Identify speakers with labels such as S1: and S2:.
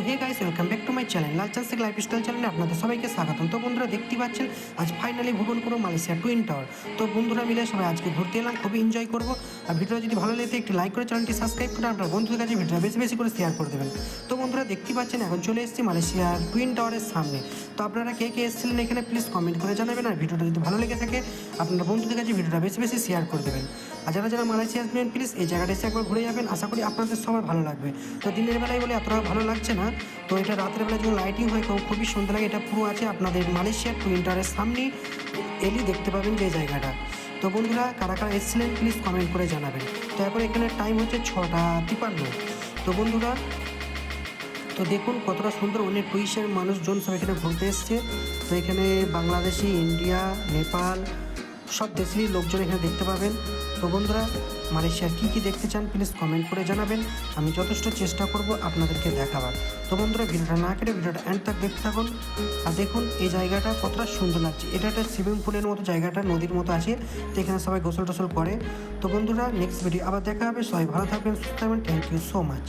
S1: Hey guys, welcome back to my channel Lalchan Sheikh lifestyle চ্যানেলে আপনাদের সবাইকে স্বাগতম। তো বন্ধুরা দেখতে পাচ্ছেন আজ ফাইনালি ভ্রমণ করবো মালয়েশিয়া টুইন টাওয়ার। তো বন্ধুরা মিলে সবাই আজকে ঘুরতে এলাম, খুবই এনজয় করবো। আর ভিডিওটা যদি ভালো লাগে একটি লাইক করে চ্যানেলটি সাবস্ক্রাইব করে আপনার বন্ধুদের কাছে ভিডিওটা বেশি বেশি করে শেয়ার করে দেবেন। তো বন্ধুরা দেখতে পাচ্ছেন এখন চলে এসেছি মালয়েশিয়ার টুইন টাওয়ারের সামনে। তো আপনারা কে কে এসেছিলেন এখানে প্লিজ কমেন্ট করে জানাবেন। আর ভিডিওটা যদি ভালো লেগে থাকে আপনার বন্ধুদের কাছে ভিডিওটা বেশি বেশি শেয়ার করে দেবেন। আর যারা যারা মালয়েশিয়া আসবেন প্লিজ এই জায়গাটা এসে একবার ঘুরে যাবেন, আশা করি আপনাদের সবার ভালো লাগবে। তো দিনের বেলায় বলে এতটা ভালো লাগছে না, তো এটা রাতের বেলা যখন লাইটিং হয় খুবই সুন্দর লাগে। এটা পুরো আছে আপনাদের মালয়েশিয়ার টুইন টাওয়ারের সামনেই এলি দেখতে পাবেন যে জায়গাটা। তো বন্ধুরা কারা কারা এসেছিলেন প্লিজ কমেন্ট করে জানাবেন। তো এখন এখানে টাইম হচ্ছে 6:53। তো বন্ধুরা তো দেখুন কতটা সুন্দর, অনেক টুরিস্টের মানুষজন সব এখানে ঘুরতে এসছে। তো এখানে বাংলাদেশি, ইন্ডিয়া, নেপাল সব দেশেরই লোকজন এখানে দেখতে পাবেন। তো বন্ধুরা মালয়েশিয়ার কী কী দেখতে চান প্লিজ কমেন্ট করে জানাবেন, আমি যথেষ্ট চেষ্টা করব আপনাদেরকে দেখাবার। তো বন্ধুরা ভিডিওটা না কেটে ভিডিওটা এন্ড তক দেখতে থাকুন। আর দেখুন এই জায়গাটা কতটা সুন্দর লাগছে, এটা একটা সুইমিং পুলের মতো জায়গাটা, নদীর মতো আছে। তো এখানে সবাই গোসল টোসল করে। তো বন্ধুরা নেক্সট ভিডিও আবার দেখা হবে, সবাই ভালো থাকবেন, সুস্থ থাকবেন, থ্যাংক ইউ সো মাচ।